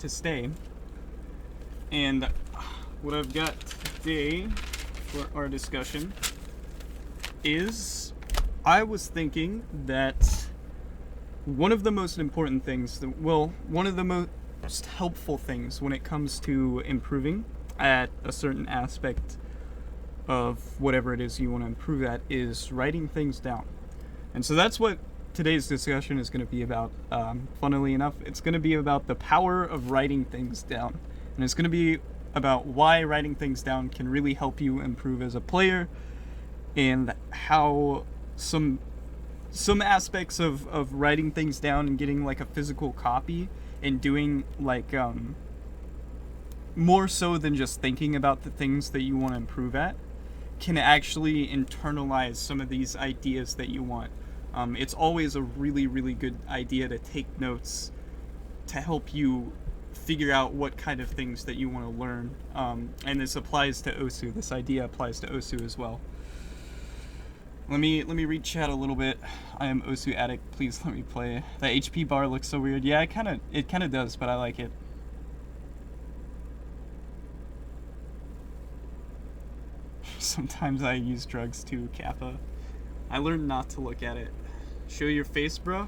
to stay. And what I've got today for our discussion is I was thinking that one of the most important things, one of the most helpful things when it comes to improving at a certain aspect of whatever it is you want to improve at is writing things down. And so that's what today's discussion is going to be about. Funnily enough, it's going to be about the power of writing things down. And it's going to be about why writing things down can really help you improve as a player, and how some aspects of writing things down and getting like a physical copy and doing like more so than just thinking about the things that you want to improve at can actually internalize some of these ideas that you want. It's always a really, really good idea to take notes to help you figure out what kind of things that you want to learn. And this applies to OSU. This idea applies to OSU as well. Let me read chat a little bit. I am OSU addict. Please let me play. The HP bar looks so weird. Yeah, it kind of does, but I like it. Sometimes I use drugs too, Kappa. I learned not to look at it. Show your face, bro.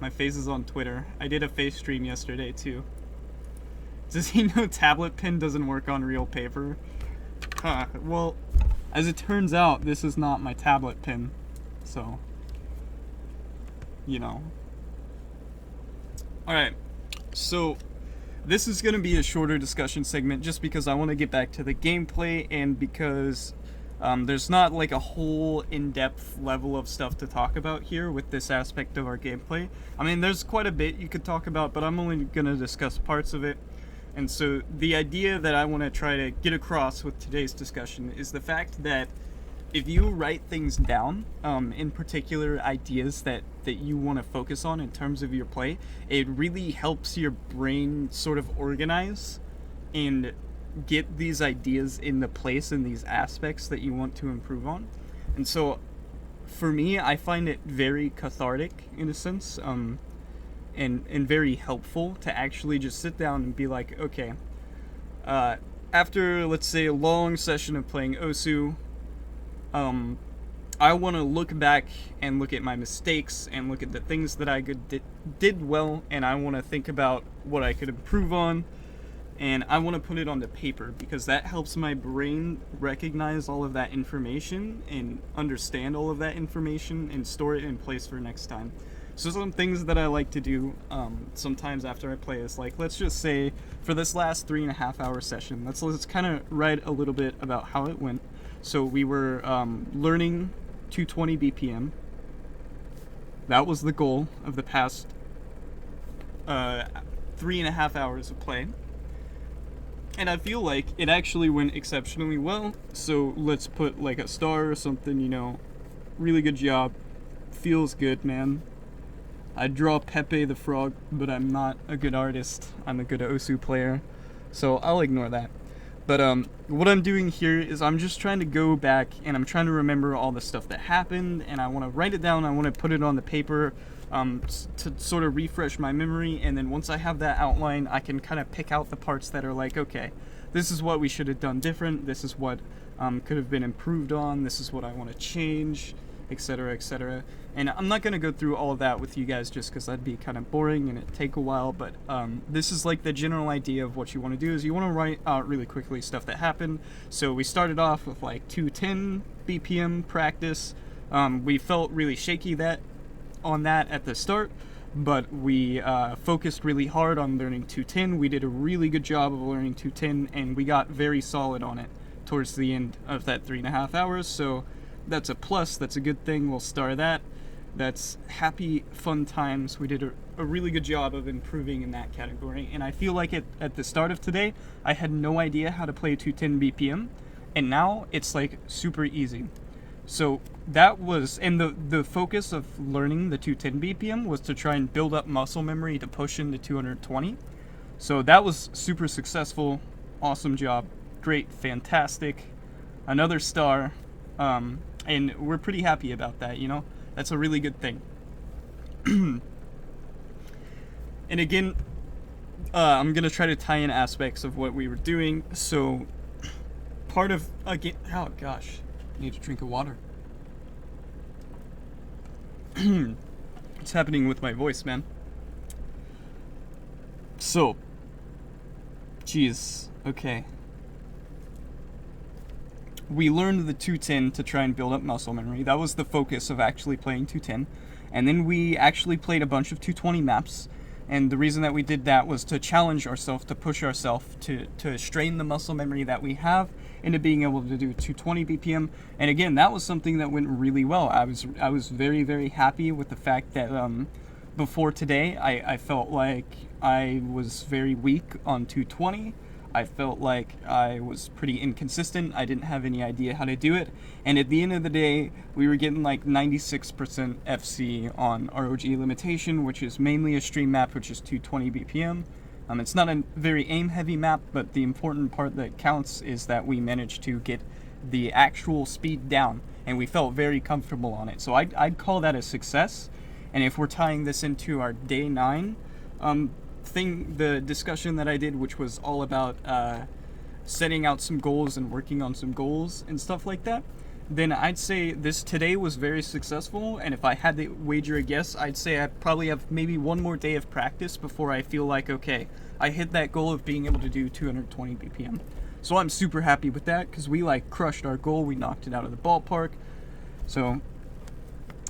My face is on Twitter. I did a face stream yesterday too. Does he know tablet pen doesn't work on real paper? Well, as it turns out, this is not my tablet pen. So, you know. Alright, so this is going to be a shorter discussion segment just because I want to get back to the gameplay, and because there's not like a whole in-depth level of stuff to talk about here with this aspect of our gameplay. I mean, there's quite a bit you could talk about, but I'm only going to discuss parts of it. And so the idea that I want to try to get across with today's discussion is the fact that if you write things down, in particular ideas that you want to focus on in terms of your play, it really helps your brain sort of organize and get these ideas into place in these aspects that you want to improve on. And so for me, I find it very cathartic in a sense, and very helpful to actually just sit down and be like, okay, after, let's say, a long session of playing OSU, I want to look back and look at my mistakes and look at the things that I did well, and I want to think about what I could improve on, and I want to put it onto paper because that helps my brain recognize all of that information and understand all of that information and store it in place for next time. So some things that I like to do sometimes after I play is, like, let's just say for this last 3.5 hour session, let's kind of write a little bit about how it went. So we were learning 220 BPM. That was the goal of the past 3.5 hours of play. And I feel like it actually went exceptionally well. So let's put like a star or something, you know. Really good job. Feels good, man. I draw Pepe the Frog, but I'm not a good artist. I'm a good OSU player, so I'll ignore that. But what I'm doing here is I'm just trying to go back and I'm trying to remember all the stuff that happened, and I want to write it down. I want to put it on the paper to sort of refresh my memory, and then once I have that outline, I can kind of pick out the parts that are like, okay, this is what we should have done different, this is what could have been improved on, this is what I want to change, etc., etc. And I'm not going to go through all of that with you guys just because that'd be kind of boring and it'd take a while, but this is like the general idea of what you want to do is you want to write out really quickly stuff that happened. So we started off with like 210 BPM practice. We felt really shaky on that at the start, but we focused really hard on learning 210. We did a really good job of learning 210, and we got very solid on it towards the end of that 3.5 hours, so that's a plus, that's a good thing, we'll star that. That's happy, fun times. We did a really good job of improving in that category, and I feel like at the start of today, I had no idea how to play 210 BPM, and now it's like super easy. So that was, and the focus of learning the 210 BPM was to try and build up muscle memory to push into 220. So that was super successful, awesome job, great, fantastic, another star, and we're pretty happy about that, you know? That's a really good thing. And again, I'm gonna try to tie in aspects of what we were doing. So, part of again, oh gosh, I need a drink of water. What's happening with my voice, man? So, geez, okay. We learned the 210 to try and build up muscle memory. That was the focus of actually playing 210. And then we actually played a bunch of 220 maps. And the reason that we did that was to challenge ourselves, to push ourselves, to strain the muscle memory that we have into being able to do 220 BPM. And again, that was something that went really well. I was very, very happy with the fact that before today, I felt like I was very weak on 220. I felt like I was pretty inconsistent. I didn't have any idea how to do it. And at the end of the day, we were getting like 96% FC on ROG Limitation, which is mainly a stream map, which is 220 BPM. It's not a very aim-heavy map, but the important part that counts is that we managed to get the actual speed down, and we felt very comfortable on it. So I'd call that a success. And if we're tying this into our day 9, the discussion that I did, which was all about setting out some goals and working on some goals and stuff like that, then I'd say this today was very successful. And if I had to wager a guess, I'd say I probably have maybe one more day of practice before I feel like, okay, I hit that goal of being able to do 220 BPM. So I'm super happy with that, because we like crushed our goal. We knocked it out of the ballpark. So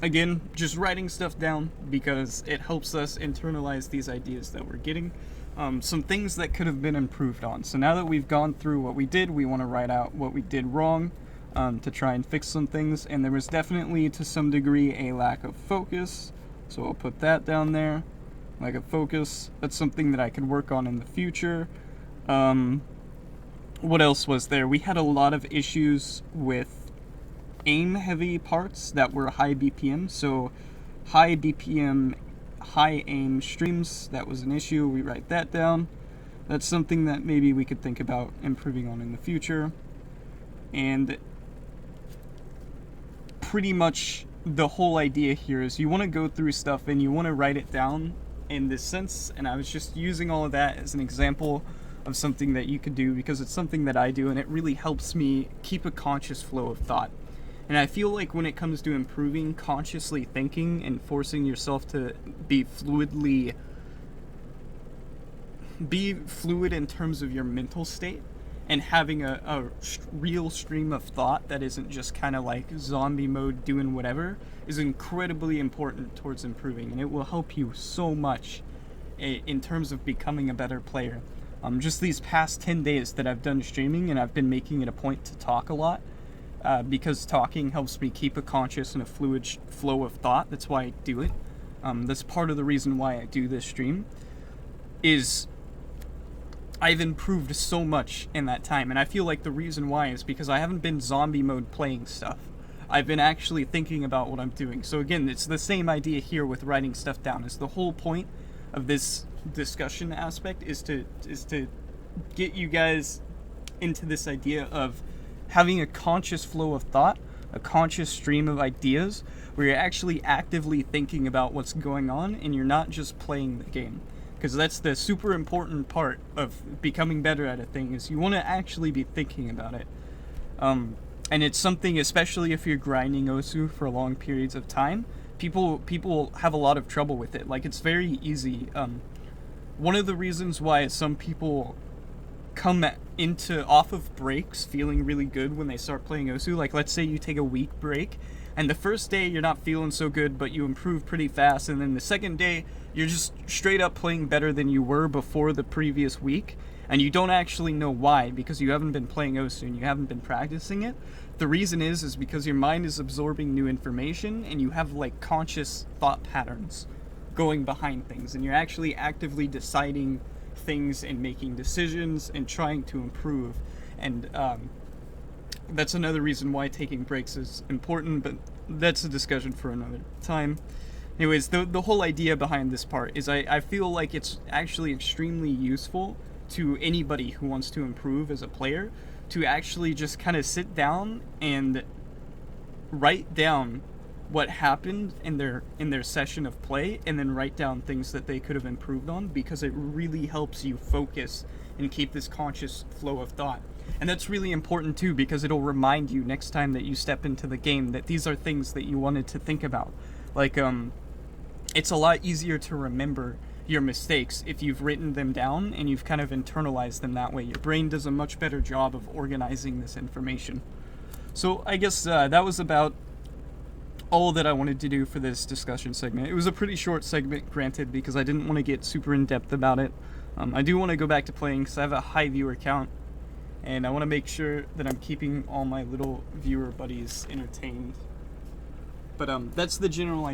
again, just writing stuff down because it helps us internalize these ideas that we're getting. Some things that could have been improved on. So now that we've gone through what we did, we want to write out what we did wrong to try and fix some things. And there was definitely, to some degree, a lack of focus. So I'll put that down there. Lack of focus. That's something that I could work on in the future. What else was there? We had a lot of issues with aim heavy parts that were high BPM. So high BPM, high aim streams, that was an issue. We write that down. That's something that maybe we could think about improving on in the future. And pretty much the whole idea here is you want to go through stuff and you want to write it down in this sense. And I was just using all of that as an example of something that you could do, because it's something that I do and it really helps me keep a conscious flow of thought. And I feel like when it comes to improving consciously thinking and forcing yourself to be fluid in terms of your mental state, and having a real stream of thought that isn't just kind of like zombie mode doing whatever, is incredibly important towards improving. And it will help you so much in terms of becoming a better player. Just these past 10 days that I've done streaming, and I've been making it a point to talk a lot. Because talking helps me keep a conscious and a fluid flow of thought. That's why I do it. That's part of the reason why I do this stream, is I've improved so much in that time. And I feel like the reason why is because I haven't been zombie mode playing stuff. I've been actually thinking about what I'm doing. So again, it's the same idea here with writing stuff down. It's the whole point of this discussion aspect is to get you guys into this idea of having a conscious flow of thought, a conscious stream of ideas, where you're actually actively thinking about what's going on and you're not just playing the game. Because that's the super important part of becoming better at a thing, is you want to actually be thinking about it. And it's something, especially if you're grinding Osu for long periods of time, people have a lot of trouble with it. Like, it's very easy. One of the reasons why some people come off of breaks feeling really good when they start playing Osu, like let's say you take a week break and the first day you're not feeling so good but you improve pretty fast, and then the second day you're just straight up playing better than you were before the previous week, and you don't actually know why, because you haven't been playing Osu and you haven't been practicing it. The reason is because your mind is absorbing new information and you have like conscious thought patterns going behind things, and you're actually actively deciding things and making decisions and trying to improve. And that's another reason why taking breaks is important, but that's a discussion for another time. Anyways, the whole idea behind this part is I feel like it's actually extremely useful to anybody who wants to improve as a player to actually just kind of sit down and write down what happened in their session of play, and then write down things that they could have improved on, because it really helps you focus and keep this conscious flow of thought. And that's really important too, because it'll remind you next time that you step into the game that these are things that you wanted to think about. Like, it's a lot easier to remember your mistakes if you've written them down and you've kind of internalized them that way. Your brain does a much better job of organizing this information. So I guess that was about all that I wanted to do for this discussion segment. It was a pretty short segment, granted, because I didn't want to get super in-depth about it. I do want to go back to playing because I have a high viewer count, and I want to make sure that I'm keeping all my little viewer buddies entertained. But that's the general